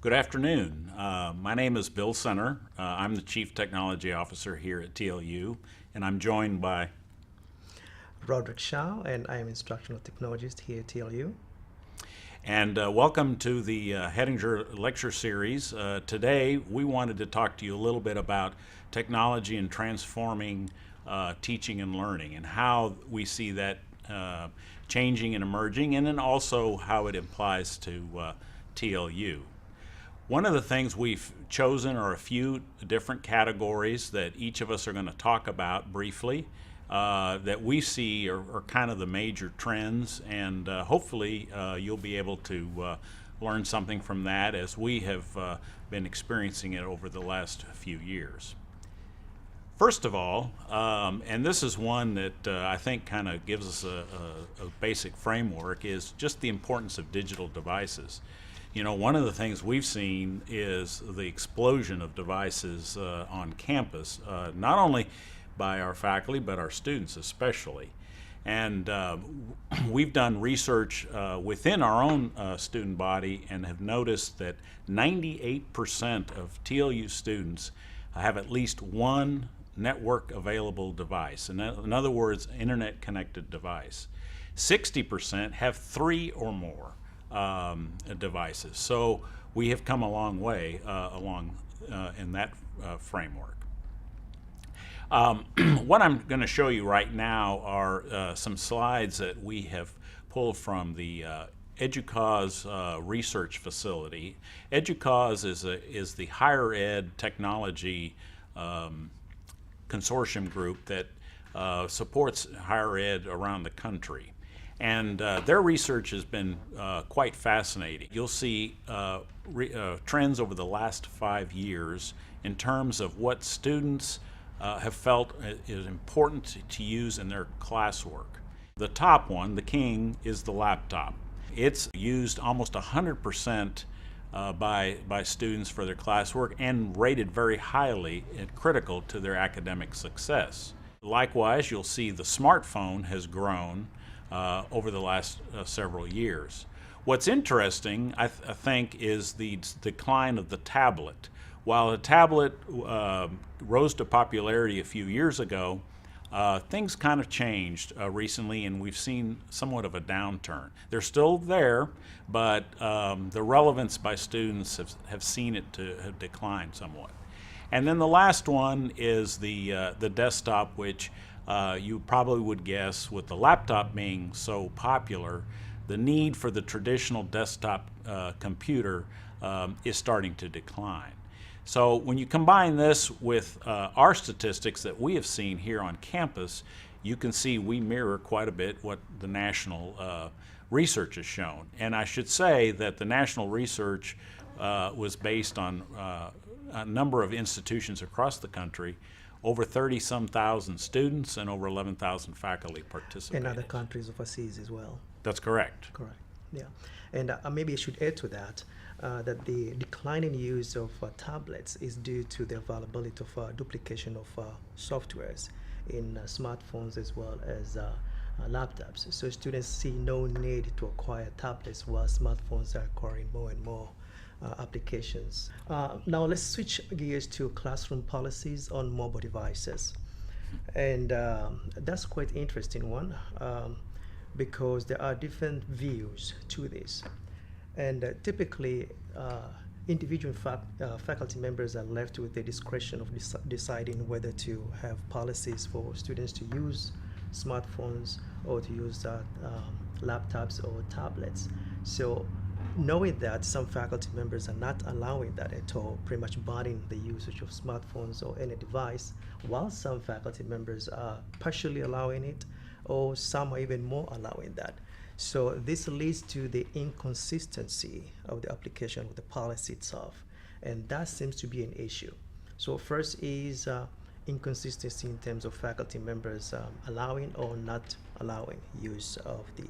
Good afternoon. My name is Bill Center. I'm the Chief Technology Officer here at TLU, and I'm joined by Rodrick Shao, and I am Instructional Technologist here at TLU. And welcome to the Hettinger Lecture Series. Today, we wanted to talk to you a little bit about technology and transforming teaching and learning, and how we see that changing and emerging, and then also how it applies to TLU. One of the things we've chosen are a few different categories that each of us are going to talk about briefly that we see are kind of the major trends, and hopefully you'll be able to learn something from that as we have been experiencing it over the last few years. First of all, and this is one that I think kind of gives us a basic framework, is just the importance of digital devices. You know, one of the things we've seen is the explosion of devices on campus, not only by our faculty, but our students especially. And we've done research within our own student body and have noticed that 98% of TLU students have at least one network available device. In other words, internet connected device. 60% have 3 or more devices. So we have come a long way along in that framework. What I'm going to show you right now are some slides that we have pulled from the EDUCAUSE research facility. EDUCAUSE is the higher ed technology consortium group that supports higher ed around the country. And their research has been quite fascinating. You'll see trends over the last 5 years in terms of what students have felt is important to use in their classwork. The top one, the king, is the laptop. It's used almost 100% by students for their classwork and rated very highly and critical to their academic success. Likewise, you'll see the smartphone has grown over the last several years. What's interesting, I think, is the decline of the tablet. While the tablet rose to popularity a few years ago, things kind of changed recently, and we've seen somewhat of a downturn. They're still there, but the relevance by students have seen it to have declined somewhat. And then the last one is the desktop, which you probably would guess, with the laptop being so popular, the need for the traditional desktop computer is starting to decline. So when you combine this with our statistics that we have seen here on campus, you can see we mirror quite a bit what the national research has shown. And I should say that the national research was based on a number of institutions across the country. Over 30-some thousand students and over 11,000 faculty participated. And other countries overseas as well. That's correct. Correct, yeah. And maybe I should add to that, that the declining use of tablets is due to the availability of duplication of softwares in smartphones as well as laptops. So students see no need to acquire tablets while smartphones are acquiring more and more applications. Now let's switch gears to classroom policies on mobile devices. And that's quite an interesting one because there are different views to this. And typically, individual faculty members are left with the discretion of deciding whether to have policies for students to use smartphones or to use laptops or tablets. So knowing that some faculty members are not allowing that at all, pretty much banning the usage of smartphones or any device, while some faculty members are partially allowing it, or some are even more allowing that. So this leads to the inconsistency of the application of the policy itself, and that seems to be an issue. So first is inconsistency in terms of faculty members allowing or not allowing use of the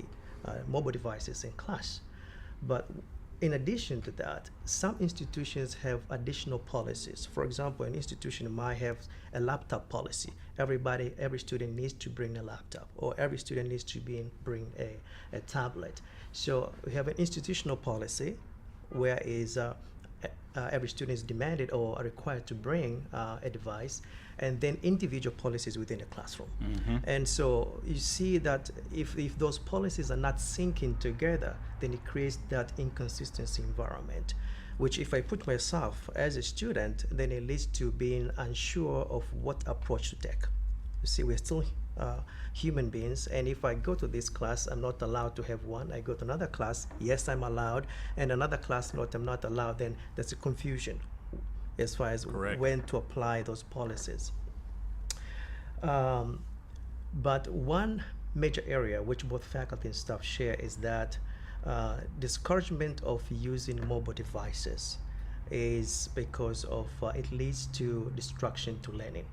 mobile devices in class. But in addition to that, some institutions have additional policies. For example, an institution might have a laptop policy. Every student needs to bring a laptop, or every student needs to bring a tablet. So we have an institutional policy where is every student is demanded or are required to bring a device, and then individual policies within the classroom. And so you see that if those policies are not syncing together, then it creates that inconsistency environment, which if I put myself as a student, then it leads to being unsure of what approach to take. You see, we're still human beings, and if I go to this class, I'm not allowed to have one. I go to another class, yes, I'm allowed, and another class, not, I'm not allowed. Then there's a confusion as far as Correct. when to apply those policies. But one major area which both faculty and staff share is that discouragement of using mobile devices is because of it leads to distraction to learning.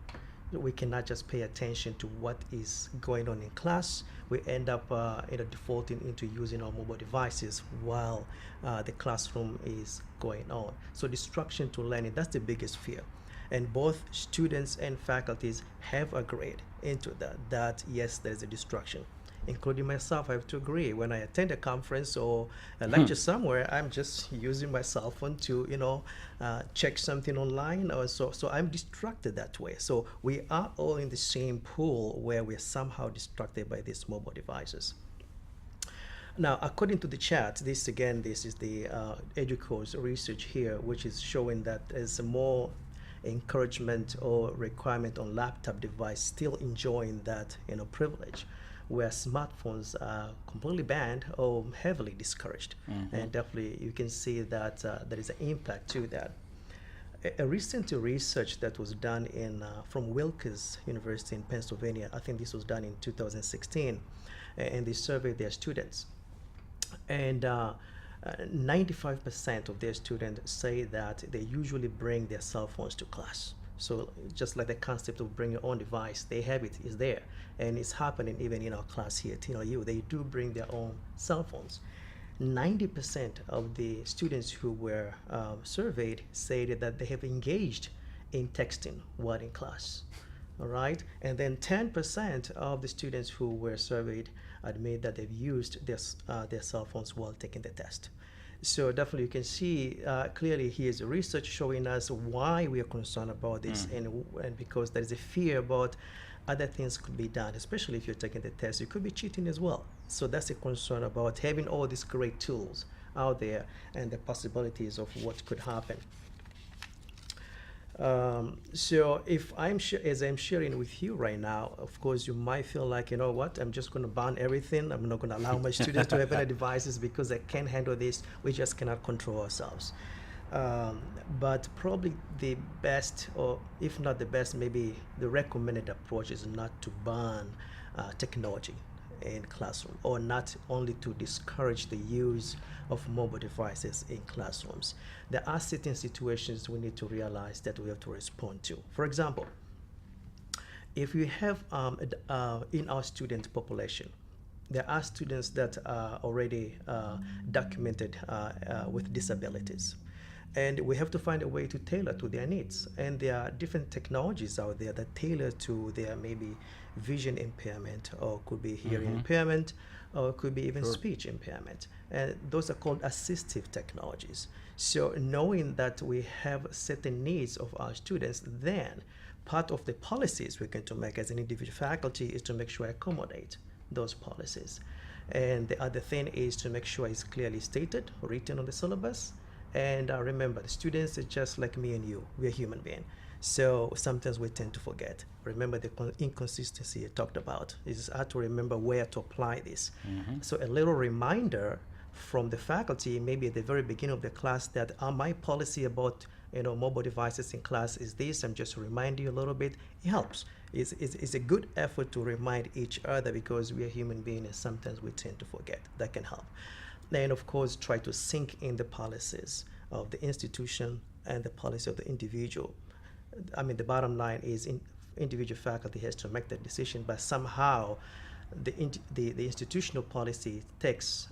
We cannot just pay attention to what is going on in class. We end up defaulting into using our mobile devices while the classroom is going on. So distraction to learning, that's the biggest fear. And both students and faculties have agreed into that yes, there's a distraction. Including myself, I have to agree. When I attend a conference or a lecture somewhere, I'm just using my cell phone to, check something online, or so I'm distracted that way. So we are all in the same pool where we're somehow distracted by these mobile devices. Now, according to the chat, this is the EDUCAUSE research here, which is showing that there's more encouragement or requirement on laptop device still enjoying that privilege, where smartphones are completely banned or heavily discouraged. And definitely you can see that there is an impact to that. A recent research that was done from Wilkes University in Pennsylvania, I think this was done in 2016, and they surveyed their students. And 95% of their students say that they usually bring their cell phones to class. So just like the concept of bring your own device, they have it, is there. And it's happening even in our class here at TLU. They do bring their own cell phones. 90% of the students who were surveyed said that they have engaged in texting while in class. All right, and then 10% of the students who were surveyed admit that they've used their cell phones while taking the test. So definitely you can see clearly here's research showing us why we are concerned about this, and because there is a fear about other things could be done, especially if you're taking the test. You could be cheating as well. So that's a concern about having all these great tools out there and the possibilities of what could happen. So if as I'm sharing with you right now, of course you might feel like, you know what, I'm just going to ban everything. I'm not going to allow my students to have any devices because I can't handle this. We just cannot control ourselves. But probably the best, or if not the best, maybe the recommended approach is not to ban technology in classroom, or not only to discourage the use of mobile devices in classrooms. There are certain situations we need to realize that we have to respond to. For example, if we have in our student population, there are students that are already documented with disabilities. And we have to find a way to tailor to their needs. And there are different technologies out there that tailor to their maybe vision impairment, or could be hearing impairment, or could be even speech impairment. And those are called assistive technologies. So knowing that we have certain needs of our students, then part of the policies we're going to make as an individual faculty is to make sure I accommodate those policies. And the other thing is to make sure it's clearly stated, written on the syllabus. And remember, the students are just like me and you. We're human beings. So sometimes we tend to forget. Remember the inconsistency I talked about. It's hard to remember where to apply this. So a little reminder from the faculty, maybe at the very beginning of the class, that my policy about mobile devices in class is this. I'm just reminding you a little bit. It helps. It's a good effort to remind each other, because we are human beings and sometimes we tend to forget. That can help. And of course, try to sync in the policies of the institution and the policy of the individual. I mean, the bottom line is individual faculty has to make that decision, but somehow the institutional policy takes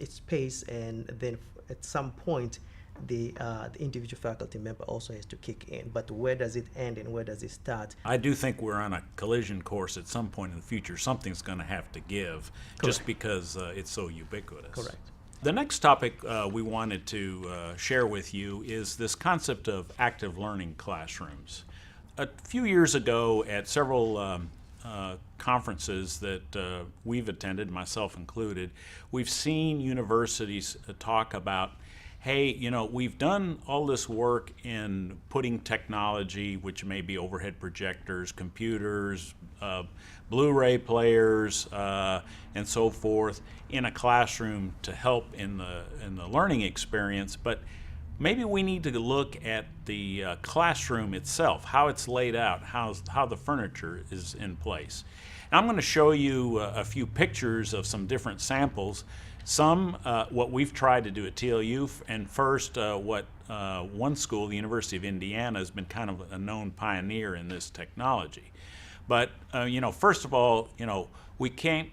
its pace, and then at some point the individual faculty member also has to kick in. But where does it end and where does it start? I do think we're on a collision course at some point in the future. Something's going to have to give. Correct. Just because it's so ubiquitous. Correct. The next topic we wanted to share with you is this concept of active learning classrooms. A few years ago at several conferences that we've attended, myself included, we've seen universities talk about, hey, you know, we've done all this work in putting technology, which may be overhead projectors, computers, Blu-ray players, and so forth, in a classroom to help in the learning experience, but maybe we need to look at the classroom itself, how it's laid out, how the furniture is in place. And I'm going to show you a few pictures of some different samples. Some what we've tried to do at TLU, and first what one school, the University of Indiana, has been kind of a known pioneer in this technology. But you know, first of all, you know, we can't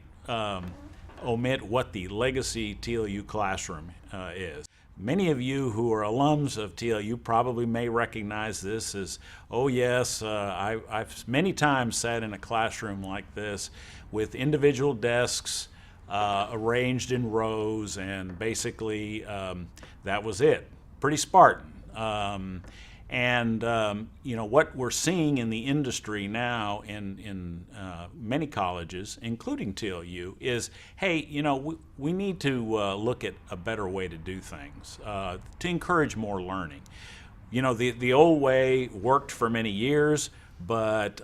omit what the legacy TLU classroom is. Many of you who are alums of TLU probably may recognize this as, oh yes, I've many times sat in a classroom like this with individual desks arranged in rows, and basically that was it. Pretty Spartan. You know, what we're seeing in the industry now in many colleges, including TLU, is, hey, you know, we need to look at a better way to do things to encourage more learning. You know, the old way worked for many years, but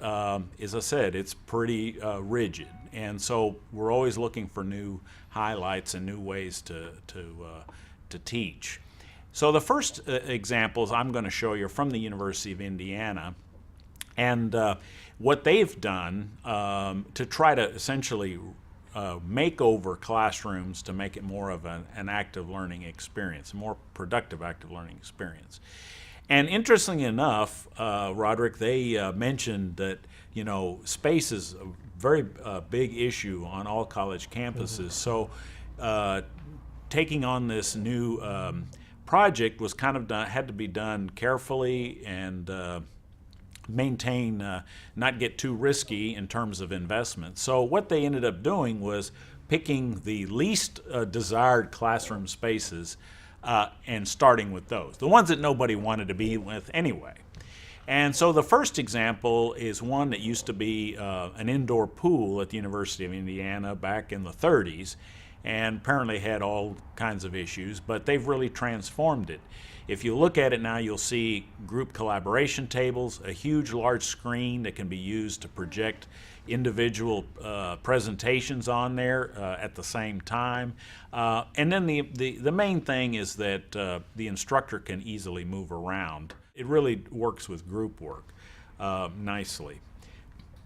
as I said, it's pretty rigid. And so we're always looking for new highlights and new ways to teach. So the first examples I'm going to show you are from the University of Indiana, and what they've done to try to essentially make over classrooms to make it more of an active learning experience, a more productive active learning experience. And interestingly enough, Rodrick, they mentioned that, you know, space is a very big issue on all college campuses. So taking on this new project was kind of had to be done carefully and maintain, not get too risky in terms of investment. So what they ended up doing was picking the least desired classroom spaces and starting with those, the ones that nobody wanted to be with anyway. And so the first example is one that used to be an indoor pool at the University of Indiana back in the 30s, and apparently had all kinds of issues, but they've really transformed it. If you look at it now, you'll see group collaboration tables, a huge large screen that can be used to project individual presentations on there at the same time. And then the main thing is that the instructor can easily move around. It really works with group work nicely.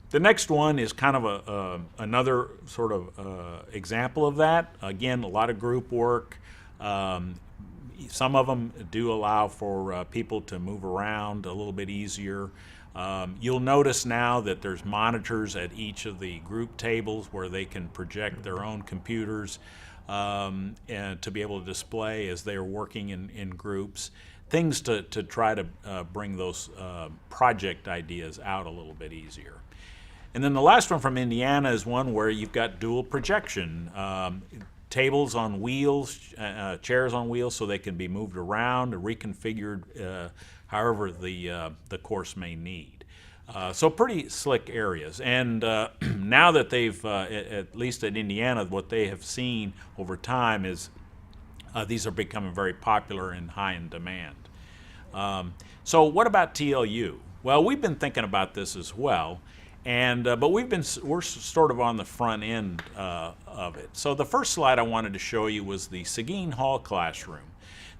The next one is kind of another sort of example of that. Again, a lot of group work. Some of them do allow for people to move around a little bit easier. You'll notice now that there's monitors at each of the group tables where they can project their own computers and to be able to display as they are working in groups. Things to try to bring those project ideas out a little bit easier. And then the last one from Indiana is one where you've got dual projection. Tables on wheels, chairs on wheels, so they can be moved around or reconfigured however the course may need. So pretty slick areas. And now that they've, at least at Indiana, what they have seen over time is these are becoming very popular and high in demand. So what about TLU? Well, we've been thinking about this as well. And but we're sort of on the front end of it. So the first slide I wanted to show you was the Seguin Hall classroom.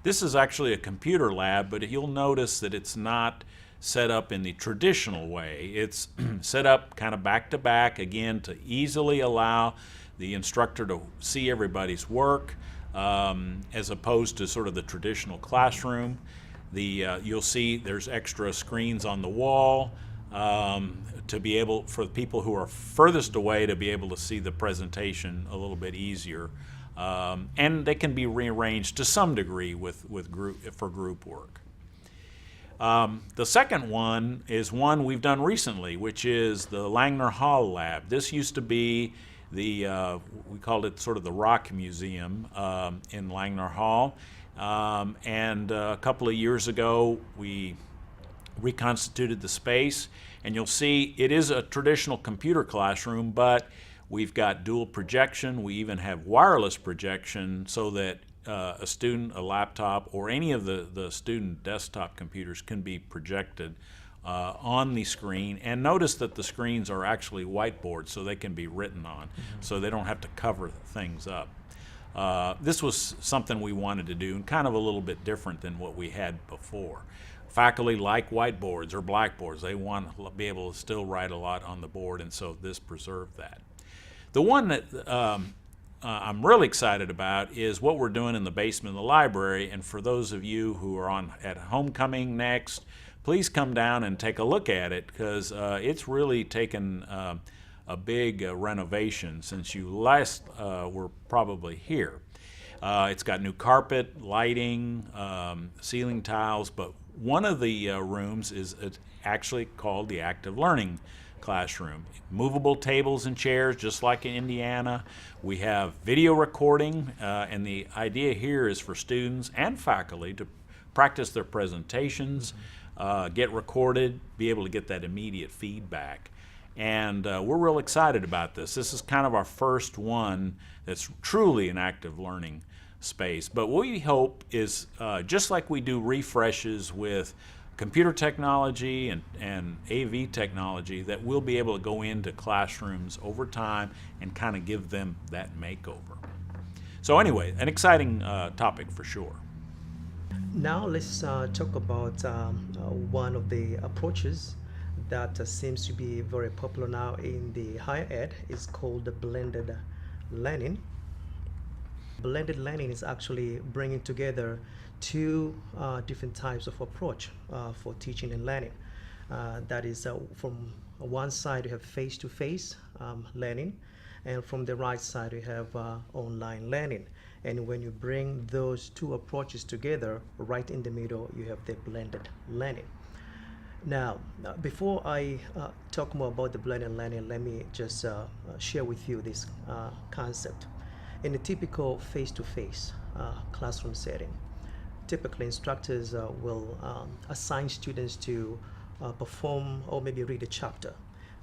This is actually a computer lab, but you'll notice that it's not set up in the traditional way. It's set up kind of back to back, again, to easily allow the instructor to see everybody's work, as opposed to sort of the traditional classroom. You'll see there's extra screens on the wall. To be able, for the people who are furthest away, to be able to see the presentation a little bit easier. And they can be rearranged to some degree for group work. The second one is one we've done recently, which is the Langner Hall Lab. This used to be We called it sort of the Rock Museum in Langner Hall. And a couple of years ago, we reconstituted the space, and you'll see it is a traditional computer classroom, but we've got dual projection. We even have wireless projection so that a student, a laptop, or any of the student desktop computers can be projected on the screen. And notice that the screens are actually whiteboards, so they can be written on, so they don't have to cover things up. This was something we wanted to do, and kind of a little bit different than what we had before. Faculty like whiteboards or blackboards. They want to be able to still write a lot on the board, and so this preserved that. The one that I'm really excited about is what we're doing in the basement of the library. And for those of you who are at homecoming next, please come down and take a look at it, because it's really taken a big renovation since you last were probably here. It's got new carpet, lighting, ceiling tiles, but one of the rooms is actually called the Active Learning Classroom. Movable tables and chairs, just like in Indiana. We have video recording, and the idea here is for students and faculty to practice their presentations, get recorded, be able to get that immediate feedback. And we're real excited about this. This is kind of our first one that's truly an active learning space. But what we hope is, just like we do refreshes with computer technology and AV technology, that we'll be able to go into classrooms over time and kind of give them that makeover. So anyway, an exciting topic for sure. Now let's talk about one of the approaches that seems to be very popular now in the higher ed. Is called the blended learning. Blended learning is actually bringing together two different types of approach for teaching and learning. That is, from one side you have face-to-face learning, and from the right side you have online learning. And when you bring those two approaches together, right in the middle you have the blended learning. Now, before I talk more about the blended learning, let me just share with you this concept. In a typical face-to-face classroom setting, typically instructors will assign students to perform or maybe read a chapter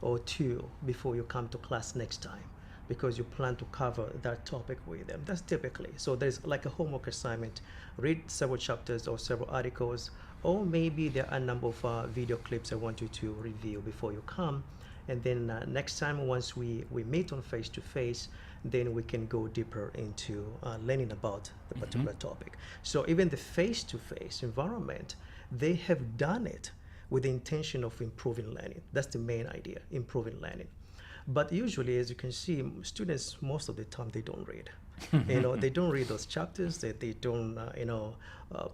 or two before you come to class next time, because you plan to cover that topic with them. That's typically. So there's like a homework assignment. Read several chapters or several articles, or maybe there are a number of video clips I want you to review before you come. And then next time, once we meet on face-to-face, then we can go deeper into learning about the particular topic. So even the face-to-face environment, they have done it with the intention of improving learning. That's the main idea, improving learning. But usually, as you can see, students, most of the time, they don't read. They don't read those chapters. They don't,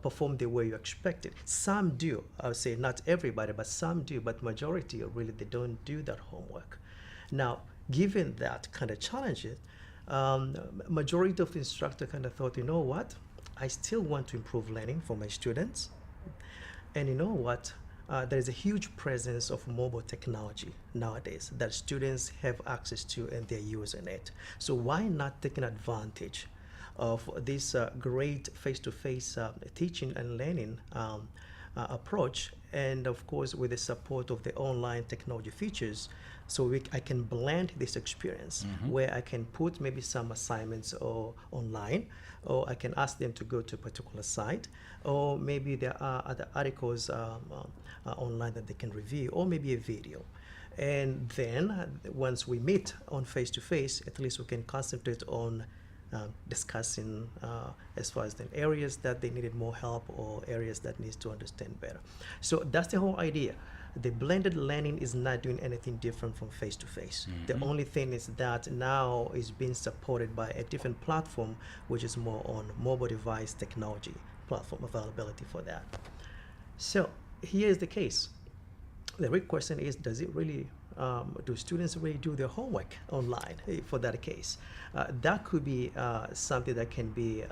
perform the way you expected. Some do. I would say not everybody, but some do. But majority, really, they don't do that homework. Now, given that kind of challenges, majority of the instructor kind of thought, you know what? I still want to improve learning for my students. And you know what? There is a huge presence of mobile technology nowadays that students have access to, and they're using it. So why not taking advantage of this great face-to-face teaching and learning approach, and of course with the support of the online technology features, so I can blend this experience where I can put maybe some assignments or online, or I can ask them to go to a particular site, or maybe there are other articles online that they can review, or maybe a video. And then once we meet on face-to-face, at least we can concentrate on discussing as far as the areas that they needed more help, or areas that needs to understand better. So that's the whole idea. The blended learning is not doing anything different from face-to-face. The only thing is that now is being supported by a different platform, which is more on mobile device technology platform availability for that. So here's the case. The real question is, does it really, do students really do their homework online for that case? That could be something that can be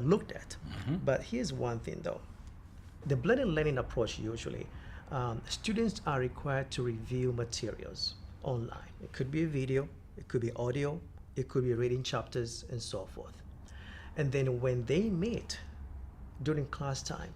looked at. But here's one thing though. The blended learning approach usually, students are required to review materials online. It could be a video, it could be audio, it could be reading chapters, and so forth. And then when they meet during class time,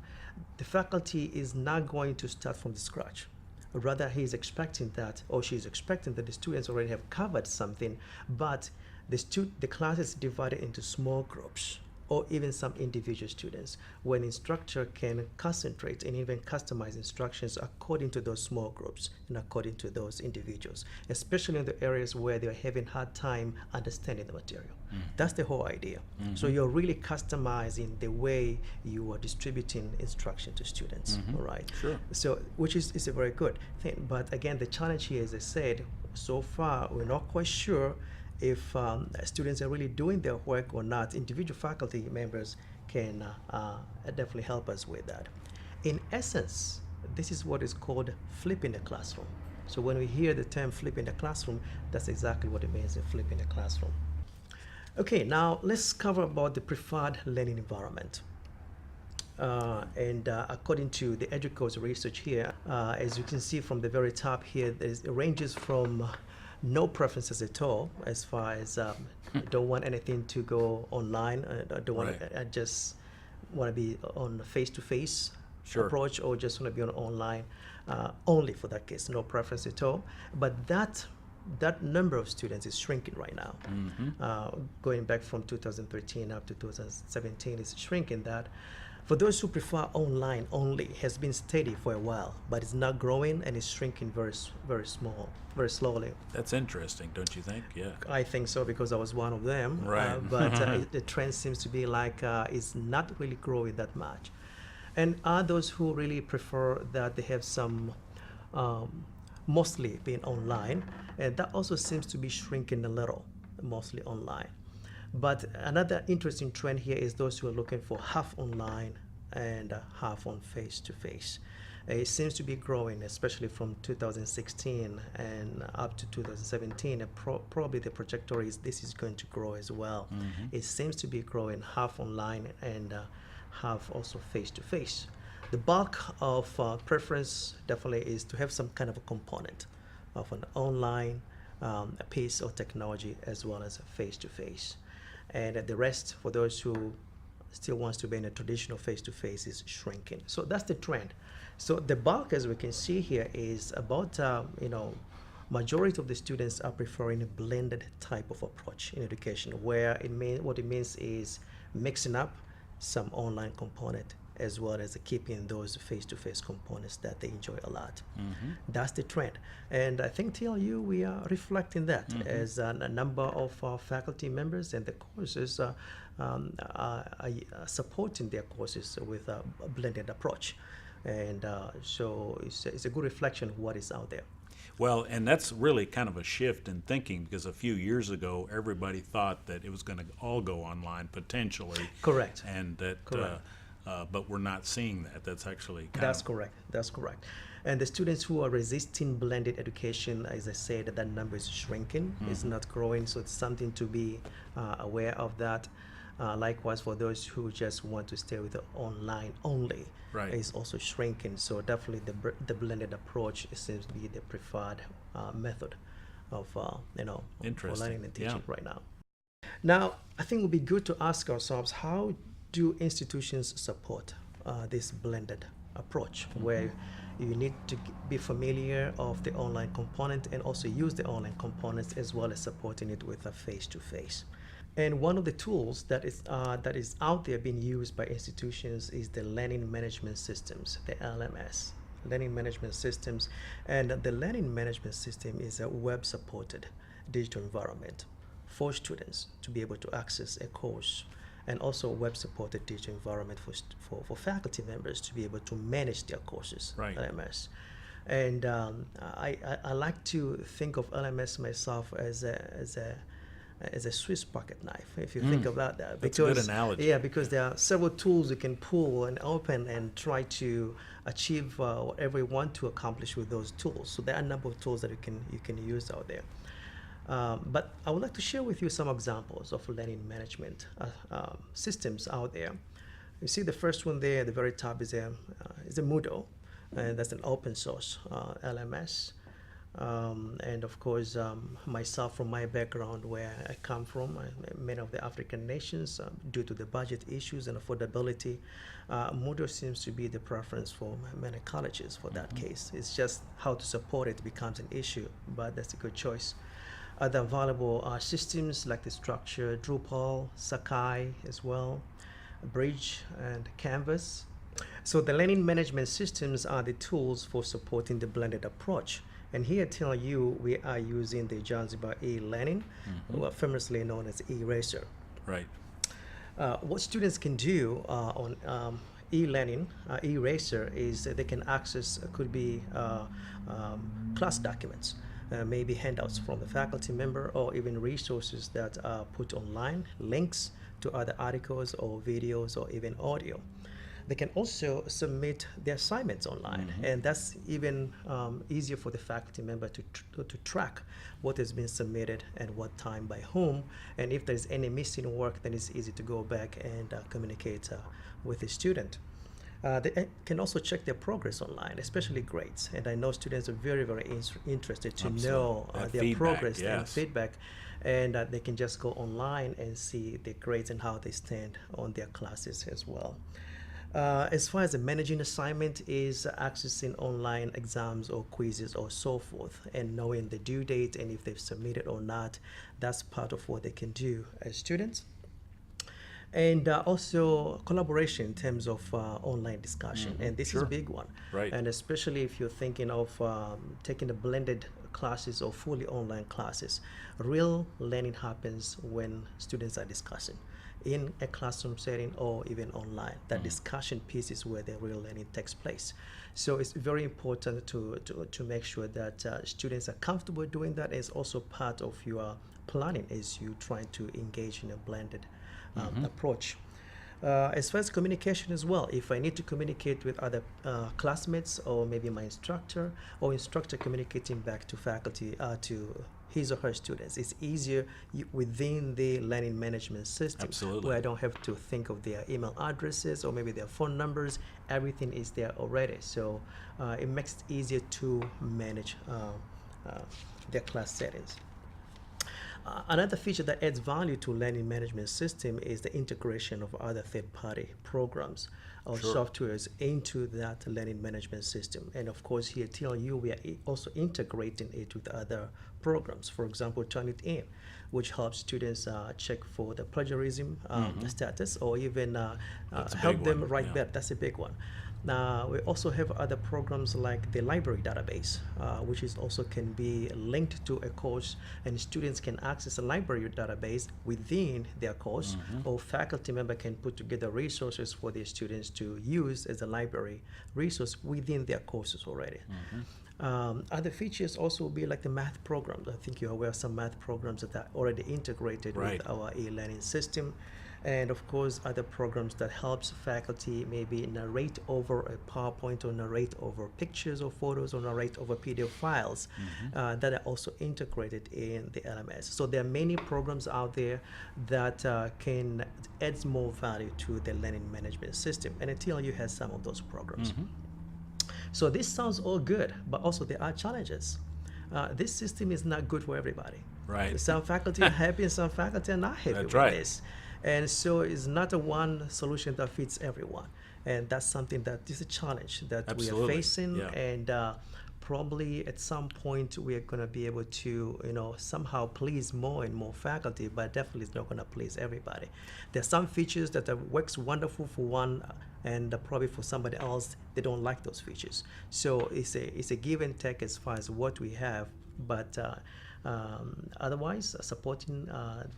the faculty is not going to start from the scratch. Rather, he's expecting that, or she's expecting that the students already have covered something, but the class is divided into small groups or even some individual students, when instructor can concentrate and even customize instructions according to those small groups and according to those individuals, especially in the areas where they're having hard time understanding the material. That's the whole idea. So you're really customizing the way you are distributing instruction to students, all right? Sure. So, which is a very good thing. But again, the challenge here, as I said, so far, we're not quite sure if students are really doing their work or not. Individual faculty members can definitely help us with that. In essence, this is what is called flipping the classroom. So when we hear the term flipping the classroom, that's exactly what it means in flipping the classroom. Okay, now let's cover about the preferred learning environment. According to the EDUCAUSE research here, as you can see from the very top here, it ranges from no preferences at all, as far as don't want anything to go online. I don't want Right. I just want to be on face-to-face Sure. approach, or just want to be on online only. For that case, no preference at all. But that number of students is shrinking right now. Going back from 2013 up to 2017 is shrinking. That for those who prefer online only has been steady for a while, but it's not growing and it's shrinking very slowly. That's interesting, don't you think? Yeah. I think so, because I was one of them. Right. The trend seems to be like it's not really growing that much. And are those who really prefer that they have some mostly being online, and that also seems to be shrinking a little, mostly online. But another interesting trend here is those who are looking for half online and half on face-to-face. It seems to be growing, especially from 2016 and up to 2017. And probably the trajectory is this is going to grow as well. It seems to be growing half online and half also face-to-face. The bulk of preference definitely is to have some kind of a component of an online piece of technology as well as a face-to-face. And the rest, for those who still wants to be in a traditional face-to-face, is shrinking. So that's the trend. So the bulk, as we can see here, is about, majority of the students are preferring a blended type of approach in education, where what it means is mixing up some online component as well as keeping those face-to-face components that they enjoy a lot. That's the trend. And I think TLU, we are reflecting that as a number of faculty members and the courses are supporting their courses with a blended approach. And so it's a good reflection of what is out there. Well, and that's really kind of a shift in thinking, because a few years ago, everybody thought that it was going to all go online potentially. Correct. And that, Correct. But we're not seeing that. That's actually That's correct. That's correct. And the students who are resisting blended education, as I said, that number is shrinking. It's not growing. So it's something to be aware of that. Likewise, for those who just want to stay with the online only, Right. is also shrinking. So definitely the blended approach seems to be the preferred method of for Interesting. learning and teaching Yeah. right now. Now, I think it would be good to ask ourselves, how do institutions support this blended approach, where you need to be familiar of the online component and also use the online components as well as supporting it with a face-to-face. And one of the tools that is out there being used by institutions is the learning management systems, the LMS, learning management systems. And the learning management system is a web-supported digital environment for students to be able to access a course, and also a web-supported digital environment for faculty members to be able to manage their courses, Right. LMS. And I like to think of LMS myself as a Swiss pocket knife, if you think of that. That's a good analogy. Yeah, because there are several tools you can pull and open and try to achieve whatever you want to accomplish with those tools. So there are a number of tools that you can use out there. But I would like to share with you some examples of learning management systems out there. You see the first one there at the very top is a Moodle, and that's an open source LMS. And of course, myself, from my background where I come from, many of the African nations, due to the budget issues and affordability, Moodle seems to be the preference for many colleges for that case. It's just how to support it becomes an issue, but that's a good choice. Other available systems like the Structure, Drupal, Sakai as well, Bridge, and Canvas. So the learning management systems are the tools for supporting the blended approach. And here at TLU, we are using the Zanzibar e-learning, famously known as Eraser. Right. What students can do on e-learning, Eraser, is that they can access, could be class documents, maybe handouts from the faculty member, or even resources that are put online, links to other articles or videos or even audio. They can also submit their assignments online, and that's even easier for the faculty member to track what has been submitted and what time by whom. And if there's any missing work, then it's easy to go back and communicate with the student. They can also check their progress online, especially grades. And I know students are very, very interested to know their feedback, progress and yes. feedback. And they can just go online and see the grades and how they stand on their classes as well. As far as the managing assignment is accessing online exams or quizzes or so forth, and knowing the due date and if they've submitted or not, that's part of what they can do as students. And also collaboration in terms of online discussion, and this is a big one. Right. And especially if you're thinking of taking the blended classes or fully online classes, real learning happens when students are discussing in a classroom setting or even online. That discussion piece is where the real learning takes place. So it's very important to make sure that students are comfortable doing that. It's also part of your planning as you try to engage in a blended approach. As far as communication as well, if I need to communicate with other classmates or maybe my instructor or instructor communicating back to faculty, to his or her students, it's easier within the learning management system. Absolutely. Where I don't have to think of their email addresses or maybe their phone numbers. Everything is there already. So it makes it easier to manage their class settings. Another feature that adds value to learning management system is the integration of other third-party programs or softwares into that learning management system. And of course, here at TLU, we are also integrating it with other programs. For example, Turnitin, which helps students check for the plagiarism status, or even help them write better. That's a big one. Now, we also have other programs like the library database, which is also can be linked to a course, and students can access a library database within their course, or faculty member can put together resources for their students to use as a library resource within their courses already. Other features also will be like the math programs. I think you're aware of some math programs that are already integrated with our e-learning system. And of course, other programs that helps faculty maybe narrate over a PowerPoint or narrate over pictures or photos or narrate over PDF files that are also integrated in the LMS. So there are many programs out there that can add more value to the learning management system. And TLU has some of those programs. So this sounds all good, but also there are challenges. This system is not good for everybody. Right. Some faculty are happy and some faculty are not happy with this. And so it's not a one solution that fits everyone. And that's something that is a challenge that we are facing. And probably at some point we're going to be able to, somehow please more and more faculty, but definitely it's not going to please everybody. There's some features that works wonderful for one, and probably for somebody else, they don't like those features. So it's a give and take as far as what we have, but otherwise, supporting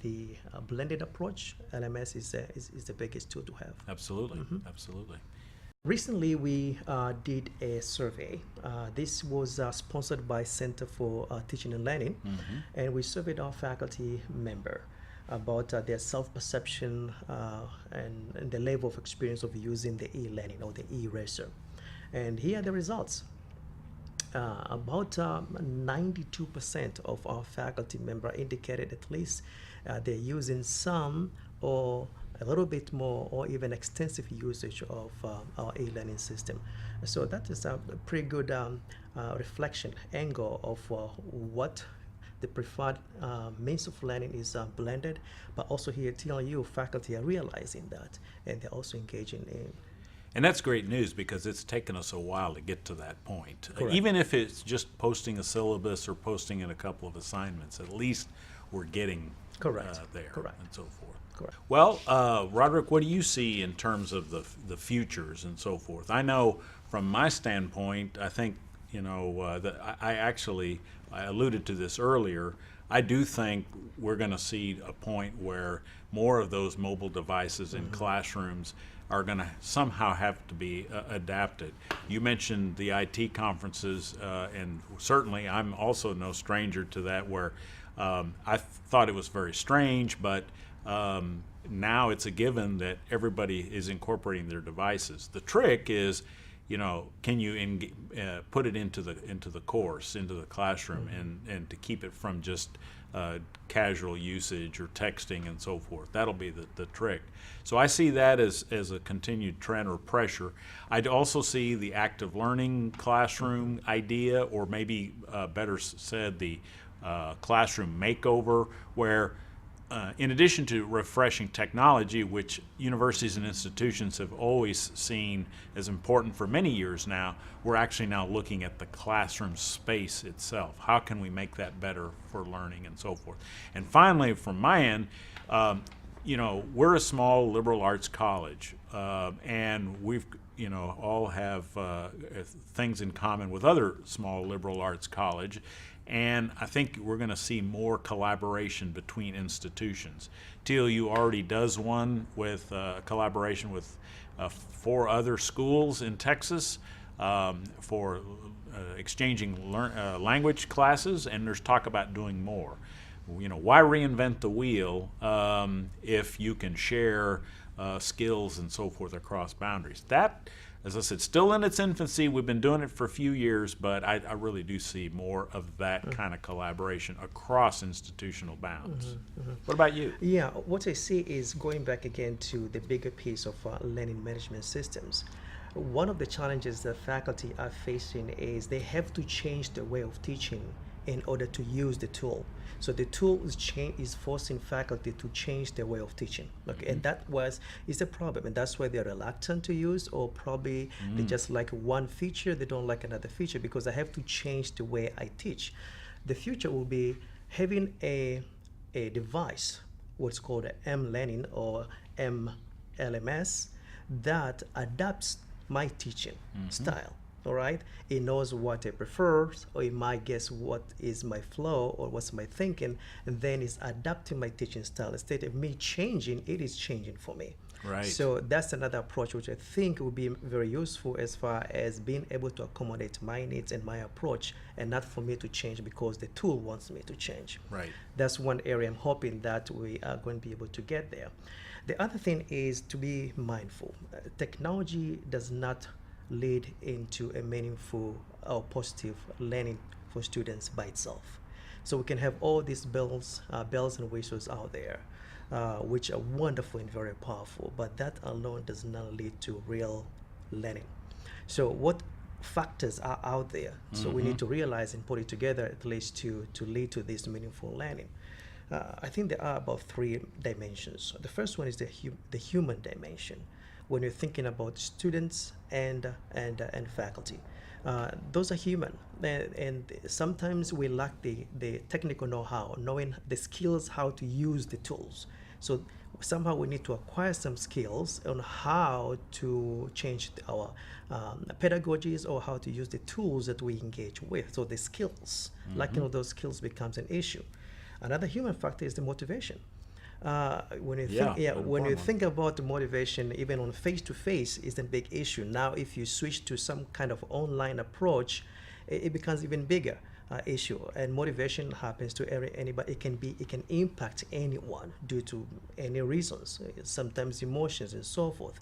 the blended approach, LMS is the biggest tool to have. Absolutely, absolutely. Recently, we did a survey. This was sponsored by Center for Teaching and Learning, and we surveyed our faculty member about their self-perception and the level of experience of using the e-learning or the e-eraser. And here are the results. About 92% of our faculty member indicated at least they're using some or a little bit more or even extensive usage of our e-learning system. So that is a pretty good reflection angle of what the preferred means of learning is blended, but also here at TLU, faculty are realizing that, and they're also engaging in. And that's great news because it's taken us a while to get to that point. Correct. Even if it's just posting a syllabus or posting in a couple of assignments, at least we're getting Correct. there Correct. and so forth. Correct. Well, Rodrick, what do you see in terms of the futures and so forth? I know from my standpoint, I think, that I alluded to this earlier. I do think we're going to see a point where more of those mobile devices in classrooms are going to somehow have to be adapted. You mentioned the IT conferences, and certainly I'm also no stranger to that, where I thought it was very strange, but now it's a given that everybody is incorporating their devices. The trick is, can you put it into the course, into the classroom, and to keep it from just casual usage or texting and so forth. That'll be the trick. So I see that as a continued trend or pressure. I'd also see the active learning classroom idea, or maybe better said, the classroom makeover, where in addition to refreshing technology, which universities and institutions have always seen as important for many years now, we're actually now looking at the classroom space itself. How can we make that better for learning and so forth? And finally, from my end, we're a small liberal arts college, and we've all have things in common with other small liberal arts college. And I think we're going to see more collaboration between institutions. TLU already does one with collaboration with 4 other schools in Texas for exchanging language classes, and there's talk about doing more. Why reinvent the wheel if you can share skills and so forth across boundaries? That, as I said, still in its infancy. We've been doing it for a few years, but I really do see more of that kind of collaboration across institutional bounds. What about you? Yeah, what I see is going back again to the bigger piece of learning management systems. One of the challenges that faculty are facing is they have to change their way of teaching in order to use the tool. So the tool is forcing faculty to change their way of teaching. Okay, and that is a problem, and that's why they're reluctant to use, or probably they just like one feature, they don't like another feature, because I have to change the way I teach. The future will be having a device, what's called M-Learning or MLMS, that adapts my teaching style. All right, it knows what it prefers, or it might guess what is my flow or what's my thinking, and then it's adapting my teaching style. Instead of me changing, it is changing for me. Right. So that's another approach which I think will be very useful as far as being able to accommodate my needs and my approach, and not for me to change because the tool wants me to change. Right. That's one area I'm hoping that we are going to be able to get there. The other thing is to be mindful. Technology does not lead into a meaningful or positive learning for students by itself. So we can have all these bells and whistles out there, which are wonderful and very powerful, but that alone does not lead to real learning. So what factors are out there? So we need to realize and put it together at least to lead to this meaningful learning. I think there are about 3 dimensions. The first one is the human dimension. When you're thinking about students and faculty, those are human, and sometimes we lack the technical know-how, knowing the skills how to use the tools. So somehow we need to acquire some skills on how to change our pedagogies, or how to use the tools that we engage with. So the skills, lacking of those skills becomes an issue. Another human factor is the motivation. When you think about the motivation, even on face-to-face, is a big issue. Now, if you switch to some kind of online approach, it becomes even bigger issue. And motivation happens to anybody. It can impact anyone due to any reasons, sometimes emotions and so forth.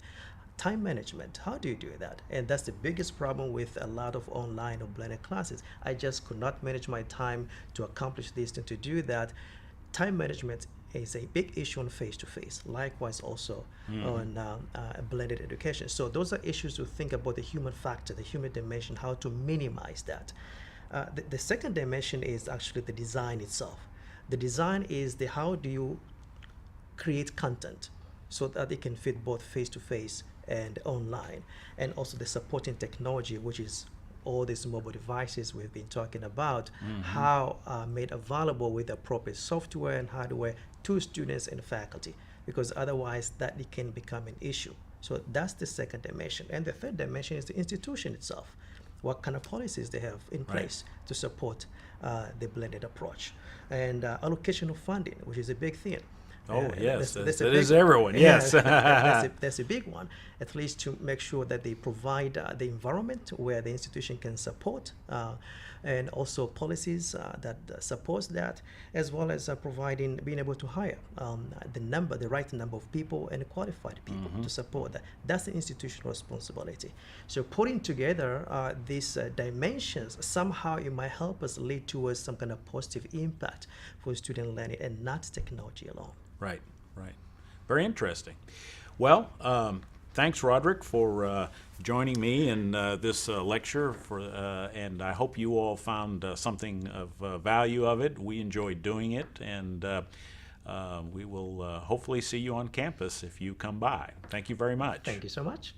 Time management, how do you do that? And that's the biggest problem with a lot of online or blended classes. I just could not manage my time to accomplish this and to do that. time management is a big issue on face-to-face. Likewise, also on blended education. So those are issues to think about the human factor, the human dimension, how to minimize that. The second dimension is actually the design itself. The design is the how do you create content so that it can fit both face-to-face and online, and also the supporting technology, which is all these mobile devices we've been talking about, how made available with appropriate software and hardware to students and faculty, because otherwise that it can become an issue. So that's the second dimension. And the third dimension is the institution itself. What kind of policies they have in place to support the blended approach. And allocation of funding, which is a big thing. Oh, yes, that's that is everyone, yes. That's a big one, at least to make sure that they provide the environment where the institution can support, and also policies that supports that, as well as providing, being able to hire the right number of people and qualified people to support that. That's the institutional responsibility. So putting together these dimensions, somehow it might help us lead towards some kind of positive impact for student learning and not technology alone. Right, right. Very interesting. Well, thanks, Rodrick, for joining me in this lecture. And I hope you all found something of value of it. We enjoyed doing it, and we will hopefully see you on campus if you come by. Thank you very much. Thank you so much.